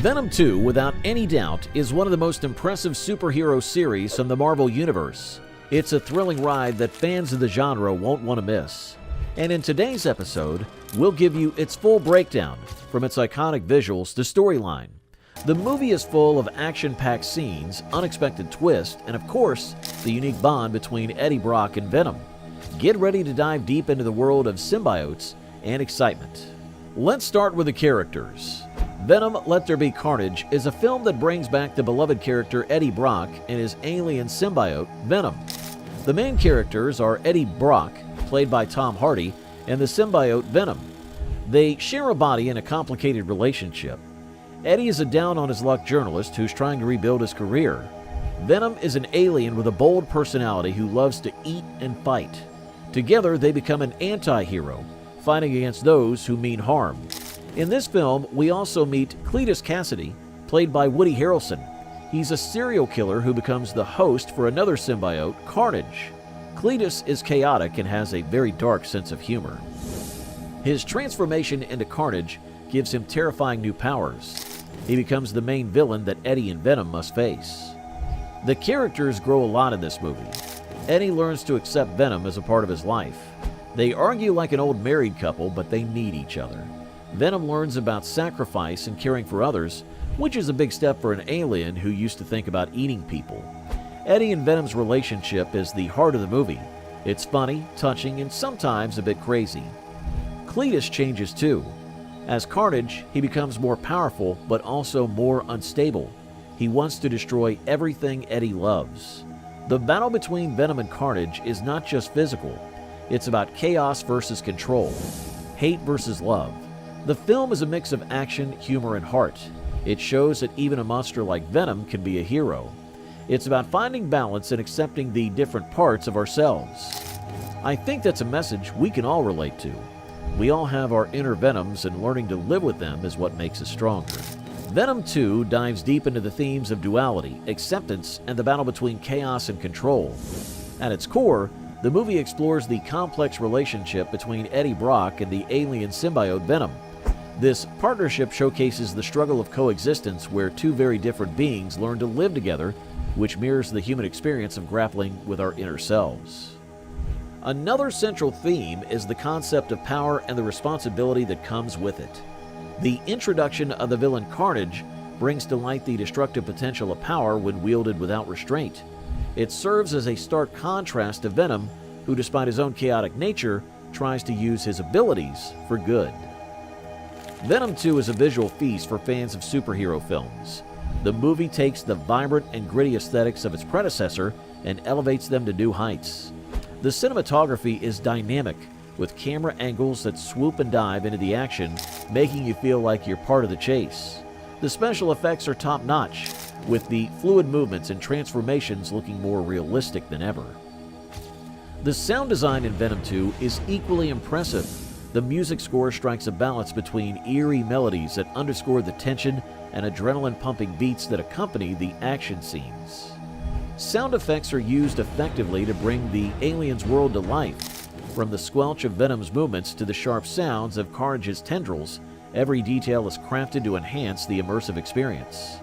Venom 2, without any doubt, is one of the most impressive superhero series from the Marvel Universe. It's a thrilling ride that fans of the genre won't want to miss. And in today's episode, we'll give you its full breakdown, from its iconic visuals to storyline. The movie is full of action-packed scenes, unexpected twists, and of course, the unique bond between Eddie Brock and Venom. Get ready to dive deep into the world of symbiotes and excitement. Let's start with the characters. Venom: Let There Be Carnage is a film that brings back the beloved character Eddie Brock and his alien symbiote, Venom. The main characters are Eddie Brock, played by Tom Hardy, and the symbiote Venom. They share a body and a complicated relationship. Eddie is a down-on-his-luck journalist who's trying to rebuild his career. Venom is an alien with a bold personality who loves to eat and fight. Together, they become an anti-hero, fighting against those who mean harm. In this film, we also meet Cletus Cassidy, played by Woody Harrelson. He's a serial killer who becomes the host for another symbiote, Carnage. Cletus is chaotic and has a very dark sense of humor. His transformation into Carnage gives him terrifying new powers. He becomes the main villain that Eddie and Venom must face. The characters grow a lot in this movie. Eddie learns to accept Venom as a part of his life. They argue like an old married couple, but they need each other. Venom learns about sacrifice and caring for others, which is a big step for an alien who used to think about eating people. Eddie and Venom's relationship is the heart of the movie. It's funny, touching, and sometimes a bit crazy. Cletus changes too. As Carnage, he becomes more powerful, but also more unstable. He wants to destroy everything Eddie loves. The battle between Venom and Carnage is not just physical. It's about chaos versus control, hate versus love. The film is a mix of action, humor, and heart. It shows that even a monster like Venom can be a hero. It's about finding balance and accepting the different parts of ourselves. I think that's a message we can all relate to. We all have our inner Venoms, and learning to live with them is what makes us stronger. Venom 2 dives deep into the themes of duality, acceptance, and the battle between chaos and control. At its core, the movie explores the complex relationship between Eddie Brock and the alien symbiote Venom. This partnership showcases the struggle of coexistence where two very different beings learn to live together, which mirrors the human experience of grappling with our inner selves. Another central theme is the concept of power and the responsibility that comes with it. The introduction of the villain Carnage brings to light the destructive potential of power when wielded without restraint. It serves as a stark contrast to Venom, who despite his own chaotic nature, tries to use his abilities for good. Venom 2 is a visual feast for fans of superhero films. The movie takes the vibrant and gritty aesthetics of its predecessor and elevates them to new heights. The cinematography is dynamic, with camera angles that swoop and dive into the action, making you feel like you're part of the chase. The special effects are top-notch, with the fluid movements and transformations looking more realistic than ever. The sound design in Venom 2 is equally impressive. The music score strikes a balance between eerie melodies that underscore the tension and adrenaline-pumping beats that accompany the action scenes. Sound effects are used effectively to bring the alien's world to life. From the squelch of Venom's movements to the sharp sounds of Carnage's tendrils, every detail is crafted to enhance the immersive experience.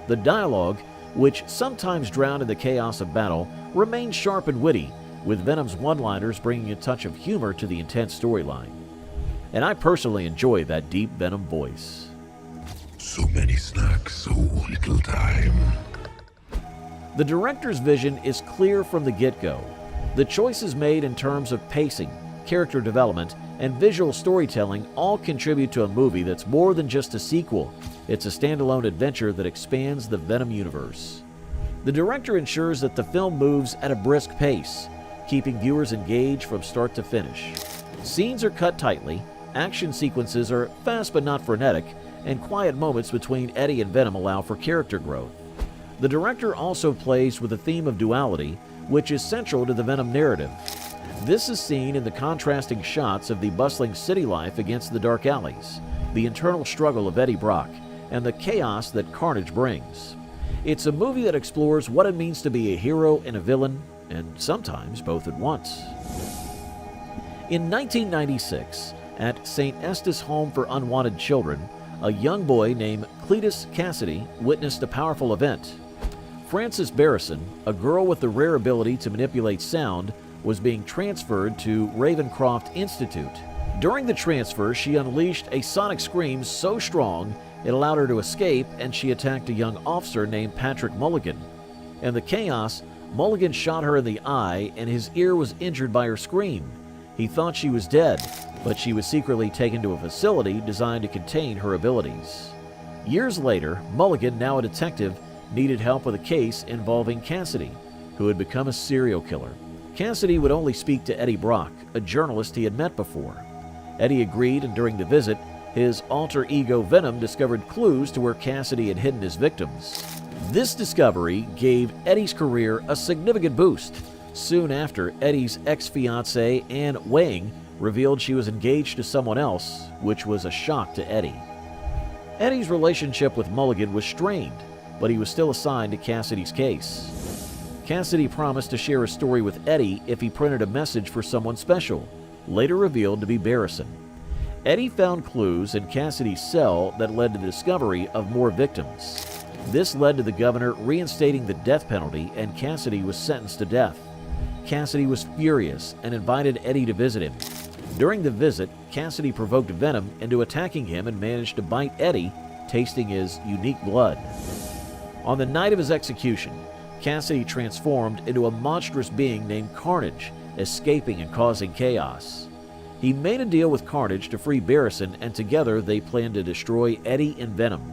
The dialogue, which sometimes drown in the chaos of battle, remains sharp and witty, with Venom's one-liners bringing a touch of humor to the intense storyline. And I personally enjoy that deep Venom voice. So many snacks, so little time. The director's vision is clear from the get-go. The choices made in terms of pacing, character development, and visual storytelling all contribute to a movie that's more than just a sequel. It's a standalone adventure that expands the Venom universe. The director ensures that the film moves at a brisk pace, keeping viewers engaged from start to finish. Scenes are cut tightly, action sequences are fast but not frenetic, and quiet moments between Eddie and Venom allow for character growth. The director also plays with the theme of duality, which is central to the Venom narrative. This is seen in the contrasting shots of the bustling city life against the dark alleys, the internal struggle of Eddie Brock, and the chaos that Carnage brings. It's a movie that explores what it means to be a hero and a villain, and sometimes both at once. In 1996, at St. Estes Home for Unwanted Children, a young boy named Cletus Cassidy witnessed a powerful event. Frances Barrison, a girl with the rare ability to manipulate sound, was being transferred to Ravencroft Institute. During the transfer, she unleashed a sonic scream so strong it allowed her to escape, and she attacked a young officer named Patrick Mulligan. In the chaos, Mulligan shot her in the eye, and his ear was injured by her scream. He thought she was dead, but she was secretly taken to a facility designed to contain her abilities. Years later, Mulligan, now a detective, needed help with a case involving Cassidy, who had become a serial killer. Cassidy would only speak to Eddie Brock, a journalist he had met before. Eddie agreed, and during the visit, his alter ego Venom discovered clues to where Cassidy had hidden his victims. This discovery gave Eddie's career a significant boost. Soon after, Eddie's ex-fiancée, Anne Wang, revealed she was engaged to someone else, which was a shock to Eddie. Eddie's relationship with Mulligan was strained, but he was still assigned to Cassidy's case. Cassidy promised to share a story with Eddie if he printed a message for someone special, later revealed to be Barrison. Eddie found clues in Cassidy's cell that led to the discovery of more victims. This led to the governor reinstating the death penalty, and Cassidy was sentenced to death. Cassidy was furious and invited Eddie to visit him. During the visit, Cassidy provoked Venom into attacking him and managed to bite Eddie, tasting his unique blood. On the night of his execution, Cassidy transformed into a monstrous being named Carnage, escaping and causing chaos. He made a deal with Carnage to free Barrison, and together they planned to destroy Eddie and Venom.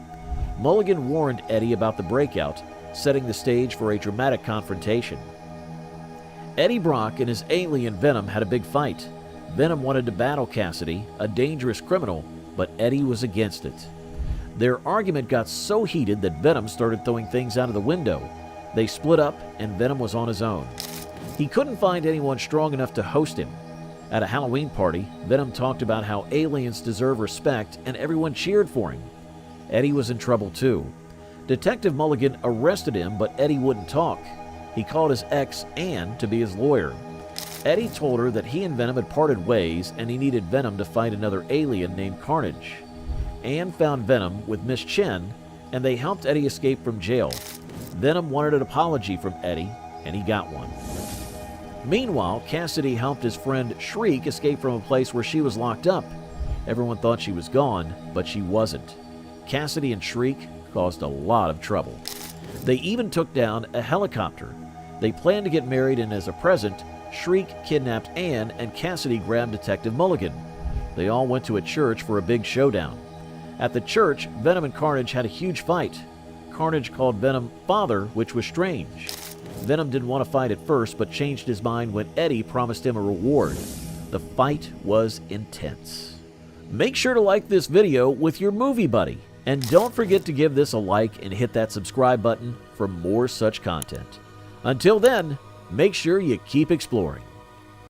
Mulligan warned Eddie about the breakout, setting the stage for a dramatic confrontation. Eddie Brock and his alien Venom had a big fight. Venom wanted to battle Cassidy, a dangerous criminal, but Eddie was against it. Their argument got so heated that Venom started throwing things out of the window. They split up, and Venom was on his own. He couldn't find anyone strong enough to host him. At a Halloween party, Venom talked about how aliens deserve respect, and everyone cheered for him. Eddie was in trouble too. Detective Mulligan arrested him, but Eddie wouldn't talk. He called his ex, Anne, to be his lawyer. Eddie told her that he and Venom had parted ways, and he needed Venom to fight another alien named Carnage. Anne found Venom with Miss Chen, and they helped Eddie escape from jail. Venom wanted an apology from Eddie, and he got one. Meanwhile, Cassidy helped his friend Shriek escape from a place where she was locked up. Everyone thought she was gone, but she wasn't. Cassidy and Shriek caused a lot of trouble. They even took down a helicopter. They planned to get married, and as a present, Shriek kidnapped Anne, and Cassidy grabbed Detective Mulligan. They all went to a church for a big showdown. At the church, Venom and Carnage had a huge fight. Carnage called Venom father, which was strange. Venom didn't want to fight at first, but changed his mind when Eddie promised him a reward. The fight was intense. Make sure to like this video with your movie buddy. And don't forget to give this a like and hit that subscribe button for more such content. Until then, make sure you keep exploring.